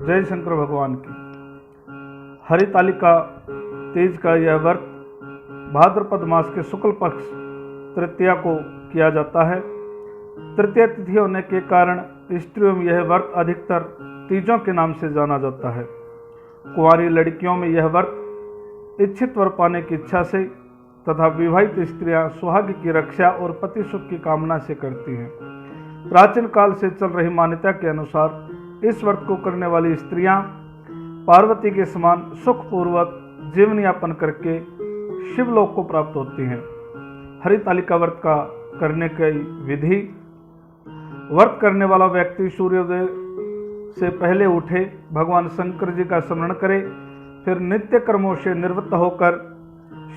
जय शंकर भगवान की। हरितालिका तीज का यह व्रत भाद्रपद मास के शुक्ल पक्ष तृतीया को किया जाता है। तृतीय तिथि होने के कारण स्त्रियों में यह व्रत अधिकतर तीजों के नाम से जाना जाता है। कुंवारी लड़कियों में यह व्रत इच्छित वर पाने की इच्छा से तथा विवाहित स्त्रियां सुहाग की रक्षा और पति सुख की कामना से करती हैं। प्राचीन काल से चल रही मान्यता के अनुसार इस व्रत को करने वाली स्त्रियां पार्वती के समान सुखपूर्वक जीवन यापन करके शिवलोक को प्राप्त होती हैं। हरितालिका व्रत का करने की विधि: व्रत करने वाला व्यक्ति सूर्योदय से पहले उठे, भगवान शंकर जी का स्मरण करे, फिर नित्य कर्मों से निवृत्त होकर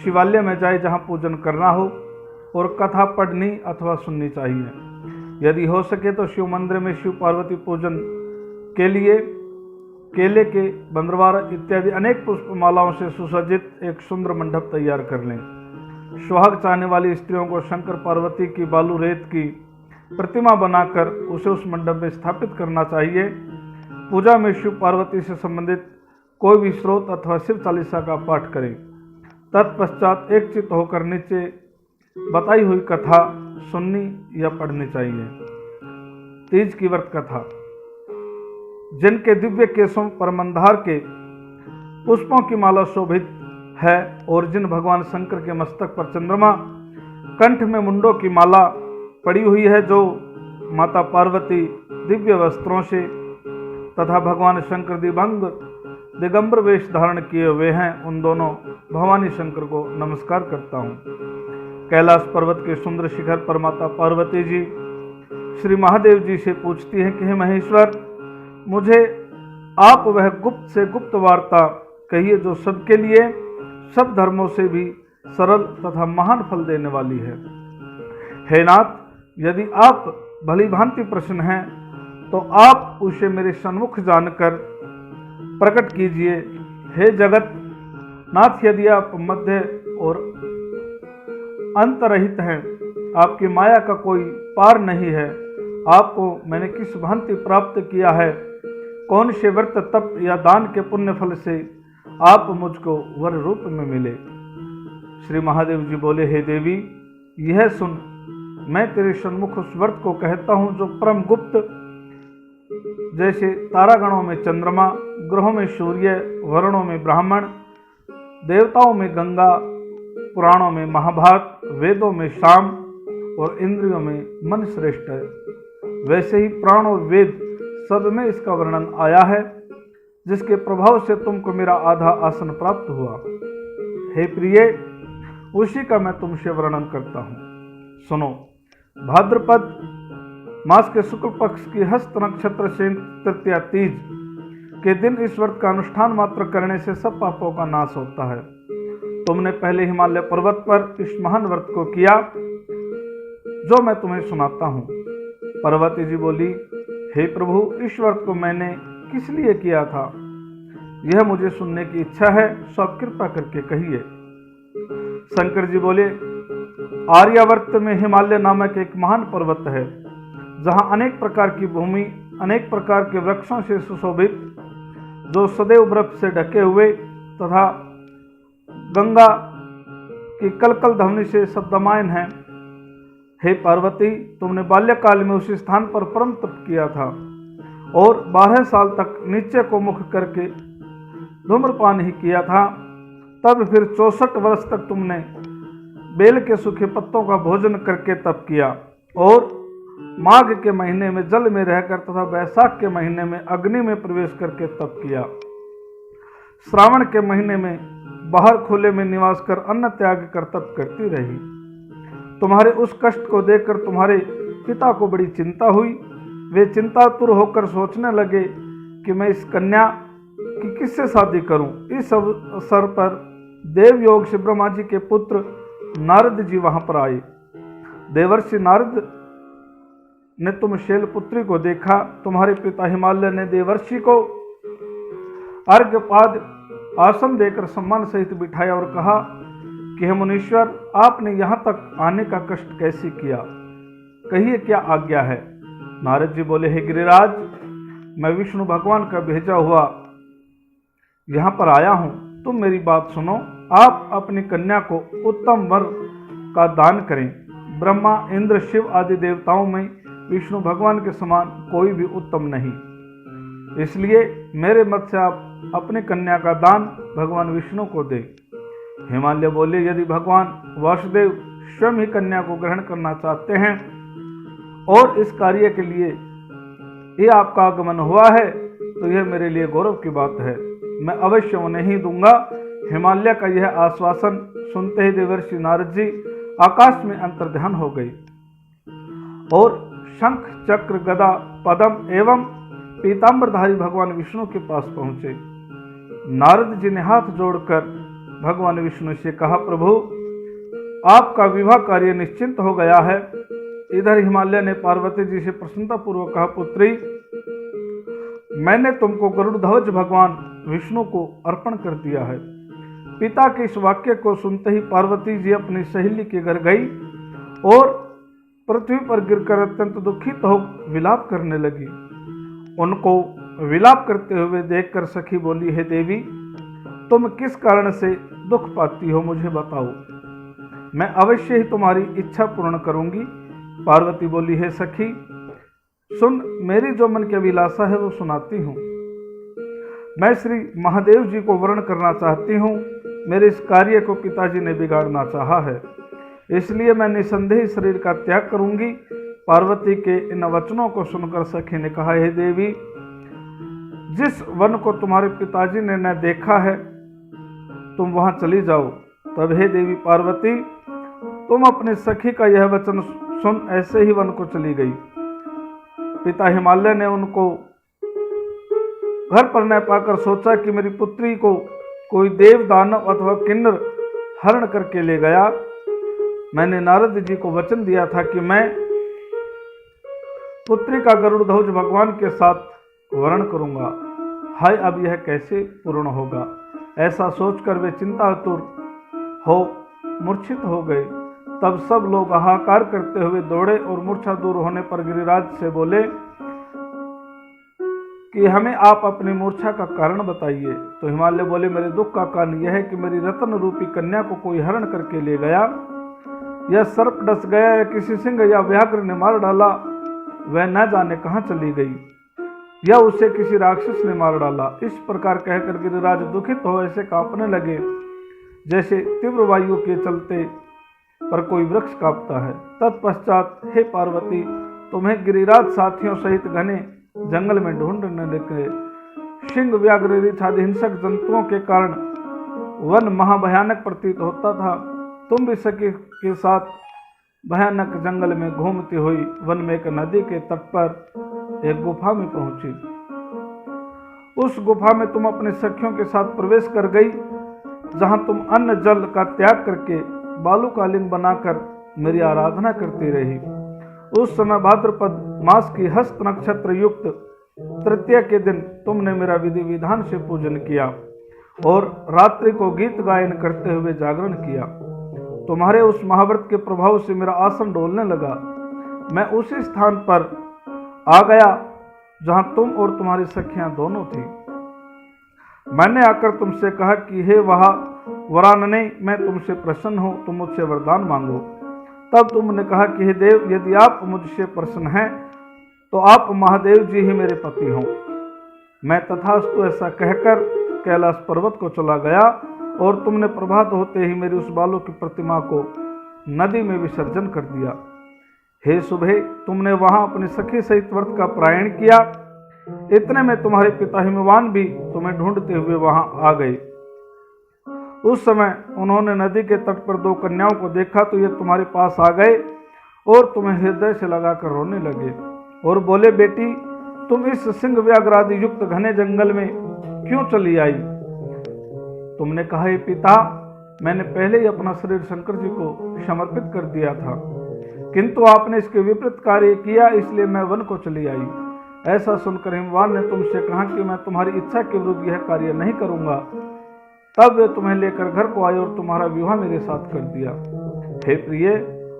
शिवालय में जाए जहां पूजन करना हो, और कथा पढ़नी अथवा सुननी चाहिए। यदि हो सके तो शिव मंदिर में शिव पार्वती पूजन के लिए केले के बंदरवार इत्यादि अनेक पुष्पमालाओं से सुसज्जित एक सुंदर मंडप तैयार कर लें। सुहाग चाहने वाली स्त्रियों को शंकर पार्वती की बालू रेत की प्रतिमा बनाकर उसे उस मंडप में स्थापित करना चाहिए। पूजा में शिव पार्वती से संबंधित कोई भी स्रोत अथवा शिव चालीसा का पाठ करें। तत्पश्चात एक चित्त होकर नीचे बताई हुई कथा सुननी या पढ़नी चाहिए। तीज की व्रत कथा: जिनके दिव्य केशों पर मंदार के पुष्पों की माला शोभित है और जिन भगवान शंकर के मस्तक पर चंद्रमा, कंठ में मुंडों की माला पड़ी हुई है, जो माता पार्वती दिव्य वस्त्रों से तथा भगवान शंकर दिगंबर वेश धारण किए हुए हैं, उन दोनों भवानी शंकर को नमस्कार करता हूँ। कैलाश पर्वत के सुंदर शिखर पर माता पार्वती जी श्री महादेव जी से पूछती हैं कि हे महेश्वर, मुझे आप वह गुप्त से गुप्त वार्ता कहिए जो सबके लिए, सब धर्मों से भी सरल तथा महान फल देने वाली है। हे नाथ, यदि आप भली भांति प्रसन्न हैं तो आप उसे मेरे सन्मुख जानकर प्रकट कीजिए। हे जगत नाथ, यदि आप मध्य और अंत रहित हैं, आपकी माया का कोई पार नहीं है, आपको मैंने किस भांति प्राप्त किया है, कौन से व्रत तप या दान के पुण्य फल से आप मुझको वर रूप में मिले। श्री महादेव जी बोले, हे देवी, यह सुन, मैं तेरे सन्मुख उस व्रत को कहता हूँ जो परम गुप्त, जैसे तारागणों में चंद्रमा, ग्रहों में सूर्य, वर्णों में ब्राह्मण, देवताओं में गंगा, पुराणों में महाभारत, वेदों में साम और इंद्रियों में मन श्रेष्ठ है, वैसे ही प्राण और वेद सब में इसका वर्णन आया है, जिसके प्रभाव से तुमको मेरा आधा आसन प्राप्त हुआ। हे प्रिय, उसी का मैं तुमसे वर्णन करता हूँ। सुनो, भाद्रपद मास के शुक्ल पक्ष की हस्त नक्षत्र से तृतीया तीज के दिन इस व्रत का अनुष्ठान मात्र करने से सब पापों का नाश होता है। तुमने पहले हिमालय पर्वत पर इस महान व्रत को किया जो मैं तुम्हें सुनाता हूँ। पार्वती जी बोली, हे प्रभु, इस व्रत को मैंने किस लिए किया था, यह मुझे सुनने की इच्छा है, सो आप कृपा करके कहिए। शंकर जी बोले, आर्यावर्त में हिमालय नामक एक महान पर्वत है, जहाँ अनेक प्रकार की भूमि, अनेक प्रकार के वृक्षों से सुशोभित, जो सदैव बर्फ से ढके हुए तथा गंगा की कलकल ध्वनि से शब्दमायन है। हे पार्वती, तुमने बाल्यकाल में उसी स्थान पर परम तप किया था और 12 साल तक नीचे को मुख करके धूम्रपान ही किया था। तब फिर 64 वर्ष तक तुमने बेल के सूखे पत्तों का भोजन करके तप किया और माघ के महीने में जल में रहकर तथा वैशाख के महीने में अग्नि में प्रवेश करके तप किया। श्रावण के महीने में बाहर खुले में निवास कर अन्न त्याग कर तप करती रही। तुम्हारे उस कष्ट को देखकर तुम्हारे पिता को बड़ी चिंता हुई। वे चिंतातुर होकर सोचने लगे कि मैं इस कन्या की किससे शादी करूं। इस अवसर पर देवयोग से ब्रह्मा जी के पुत्र नारद जी वहां पर आए। देवर्षि नारद ने तुम शैलपुत्री को देखा। तुम्हारे पिता हिमालय ने देवर्षि को अर्घ्यपाद आसन देकर सम्मान सहित बिठाया और कहा कि हे मुनीश्वर, आपने यहाँ तक आने का कष्ट कैसे किया, कहिए क्या आज्ञा है। नारद जी बोले, हे गिरिराज, मैं विष्णु भगवान का भेजा हुआ यहाँ पर आया हूँ। तुम मेरी बात सुनो। आप अपनी कन्या को उत्तम वर का दान करें। ब्रह्मा, इंद्र, शिव आदि देवताओं में विष्णु भगवान के समान कोई भी उत्तम नहीं। इसलिए मेरे मत से आप अपनी कन्या का दान भगवान विष्णु को दें। हिमालय बोले, यदि भगवान वासुदेव स्वयं ही कन्या को ग्रहण करना चाहते हैं और इस कार्य के लिए ये आपका आगमन हुआ है तो यह मेरे लिए गौरव की बात है। मैं अवश्य उन्हें ही दूंगा। हिमालय का यह आश्वासन सुनते ही देवर्षि नारद जी आकाश में अंतर्ध्यान हो गई और शंख, चक्र, गदा, पद्म एवं पीतांबरधारी भगवान विष्णु के पास पहुंचे। नारद जी ने हाथ जोड़कर भगवान विष्णु से कहा, प्रभु आपका विवाह कार्य निश्चिंत हो गया है। इधर हिमालय ने पार्वती जी से प्रसन्नता पूर्वक कहा, पुत्री मैंने तुमको गरुड़ ध्वज भगवान विष्णु को अर्पण कर दिया है। पिता के इस वाक्य को सुनते ही पार्वती जी अपनी सहेली के घर गई और पृथ्वी पर गिरकर अत्यंत दुखित हो विलाप करने लगी। उनको विलाप करते हुए देखकर सखी बोली, हे देवी तुम किस कारण से दुख पाती हो, मुझे बताओ, मैं अवश्य ही तुम्हारी इच्छा पूर्ण करूंगी। पार्वती बोली, हे सखी सुन, मेरी जो मन की अभिलाषा है वो सुनाती हूँ। मैं श्री महादेव जी को वर्ण करना चाहती हूँ। मेरे इस कार्य को पिताजी ने बिगाड़ना चाहा है, इसलिए मैं निसंदेह शरीर का त्याग करूंगी। पार्वती के इन वचनों को सुनकर सखी ने कहा, हे देवी जिस वन को तुम्हारे पिताजी ने न देखा है तुम वहां चली जाओ। तब हे देवी पार्वती तुम अपने सखी का यह वचन सुन ऐसे ही वन को चली गई। पिता हिमालय ने उनको घर पर न पाकर सोचा कि मेरी पुत्री को कोई देव, दानव अथवा किन्नर हरण करके ले गया। मैंने नारद जी को वचन दिया था कि मैं पुत्री का गरुड़ ध्वज भगवान के साथ वर्ण करूंगा। हाय अब यह कैसे पूर्ण होगा। ऐसा सोचकर वे चिंतातुर हो मूर्छित हो गए। तब सब लोग हाहाकार करते हुए दौड़े और मूर्छा दूर होने पर गिरिराज से बोले कि हमें आप अपनी मूर्छा का कारण बताइए। तो हिमालय बोले, मेरे दुख का कारण यह है कि मेरी रत्न रूपी कन्या को कोई हरण करके ले गया। यह सर्प डस गया या किसी सिंह या व्याघ्र ने मार डाला, वह न जाने कहाँ चली गई, या उसे किसी राक्षस ने मार डाला। इस प्रकार कहकर गिरिराज दुखित हो ऐसे कांपने लगे जैसे तीव्र वायु के चलते पर कोई वृक्ष कांपता है। तत्पश्चात हे पार्वती तुम्हें गिरिराज साथियों सहित घने जंगल में ढूंढने लगे। सिंह, व्याघ्र, रीछ आदि हिंसक जंतुओं के कारण वन महाभयानक प्रतीत होता था। तुम भी सखी के साथ भयानक जंगल में घूमती हुई वन में एक नदी के तट पर एक गुफा में पहुंची। उस गुफा में तुम अपने सखियों के साथ प्रवेश कर गई, जहां तुम अन्न जल का त्याग करके बालू का लिंग बनाकर मेरी आराधना करती रही। उस समय भाद्रपद मास की हस्त नक्षत्र युक्त तृतीया के दिन तुमने मेरा विधि विधान से पूजन किया और रात्रि को गीत गायन करते हुए जागरण किया। तुम्हारे उस महाव्रत के प्रभाव से मेरा आसन डोलने लगा। मैं उसी स्थान पर आ गया जहां तुम और तुम्हारी सखियां दोनों थी। मैंने आकर तुमसे कहा कि हे वरानने, मैं तुमसे प्रसन्न हूं, तुम मुझसे वरदान मांगो। तब तुमने कहा कि हे देव, यदि आप मुझसे प्रसन्न हैं तो आप महादेव जी ही मेरे पति हों। मैं तथास्तु ऐसा कहकर कैलाश पर्वत को चला गया और तुमने प्रभात होते ही मेरी उस बालू की प्रतिमा को नदी में विसर्जन कर दिया। हे सुबह, तुमने वहां अपनी सखी सहित व्रत का प्रायण किया। इतने में तुम्हारे पिता हिमवान भी तुम्हें ढूंढते हुए वहां आ गए। उस समय उन्होंने नदी के तट पर दो कन्याओं को देखा तो ये तुम्हारे पास आ गए और तुम्हें हृदय से लगाकर रोने लगे और बोले, बेटी तुम इस सिंह व्याघ्र आदि युक्त घने जंगल में क्यों चली आई। तुमने कहा, हे पिता, मैंने पहले ही अपना शरीर शंकर जी को समर्पित कर दिया था, किंतु आपने इसके विपरीत कार्य किया, इसलिए मैं वन को चली आई। ऐसा सुनकर हिमवान ने तुमसे कहा कि मैं तुम्हारी इच्छा के विरुद्ध यह कार्य नहीं करूंगा। तब वे तुम्हें लेकर घर को आए और तुम्हारा विवाह मेरे साथ कर दिया। हे प्रिय,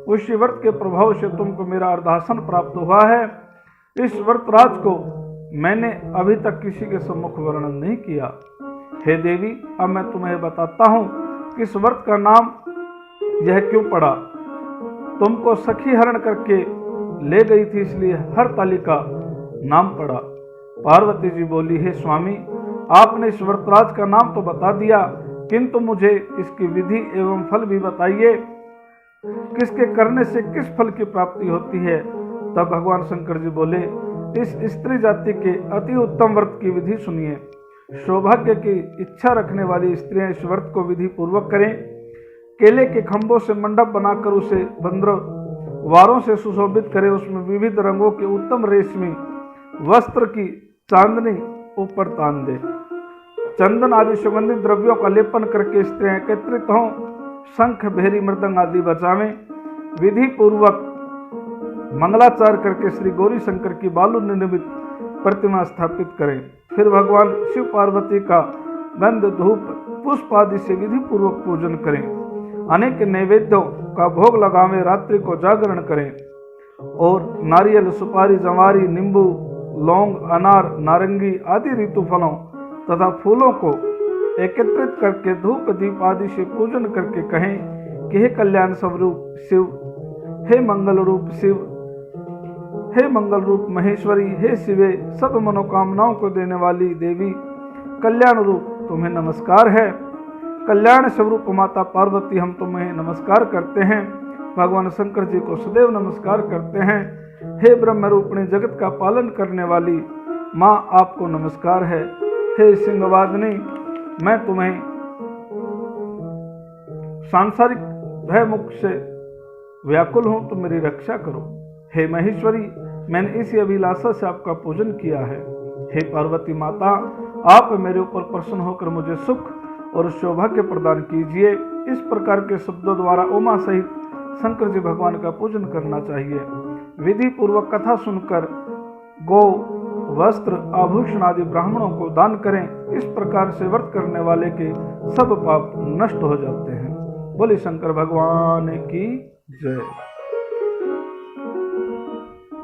उस व्रत के प्रभाव से तुमको मेरा अर्धासन प्राप्त हुआ है। इस व्रतराज को मैंने अभी तक किसी के सम्मुख वर्णन नहीं किया। हे देवी, अब मैं तुम्हें बताता हूँ कि इस व्रत का नाम यह क्यों पड़ा। तुमको सखी हरण करके ले गई थी, इसलिए हरताली का नाम पड़ा। पार्वती जी बोली, हे स्वामी, आपने इस व्रतराज का नाम तो बता दिया, किंतु मुझे इसकी विधि एवं फल भी बताइए। किसके करने से किस फल की प्राप्ति होती है। तब भगवान शंकर जी बोले, इस स्त्री जाति के अति उत्तम व्रत की विधि सुनिए। सौभाग्य की इच्छा रखने वाली स्त्रियां इस व्रत को विधि पूर्वक करें। केले के खंभों से मंडप बनाकर उसे बंद्रवारों से सुशोभित करें। उसमें विविध रंगों के उत्तम रेशमी वस्त्र की चांदनी ऊपर तान दे। चंदन आदि सुगंधित द्रव्यों का लेपन करके स्त्रियां एकत्रित हों। शंख, भेरी, मृदंग आदि बजावें। विधि पूर्वक मंगलाचार करके श्री गौरी शंकर की बालू निर्मित प्रतिमा स्थापित करें। फिर भगवान शिव पार्वती का गंध, धूप, पुष्प आदि से विधि पूर्वक पूजन करें। अनेक नैवेद्यों का भोग लगावें। रात्रि को जागरण करें और नारियल, सुपारी, जवारी, नींबू, लौंग, अनार, नारंगी आदि ऋतु फलों तथा फूलों को एकत्रित करके धूप, दीप आदि से पूजन करके कहें कि हे कल्याण स्वरूप शिव, हे मंगल रूप शिव, हे मंगल रूप महेश्वरी, हे शिवे, सब मनोकामनाओं को देने वाली देवी, कल्याण रूप तुम्हें नमस्कार है। कल्याण स्वरूप माता पार्वती, हम तुम्हें नमस्कार करते हैं। भगवान शंकर जी को सदैव नमस्कार करते हैं। हे ब्रह्म रूपिणी, जगत का पालन करने वाली माँ, आपको नमस्कार है। हे सिंहवादिनी, मैं तुम्हें सांसारिक भय मुख से व्याकुल हूं, तो मेरी रक्षा करो। हे महेश्वरी, मैंने इसी अभिलाषा से आपका पूजन किया है। हे पार्वती माता, आप मेरे ऊपर प्रसन्न होकर मुझे सुख और सौभाग्य प्रदान कीजिए। इस प्रकार के शब्दों द्वारा उमा सहित शंकर जी भगवान का पूजन करना चाहिए। विधि पूर्वक कथा सुनकर गौ, वस्त्र, आभूषण आदि ब्राह्मणों को दान करें। इस प्रकार से व्रत करने वाले के सब पाप नष्ट हो जाते हैं। बोले शंकर भगवान की जय।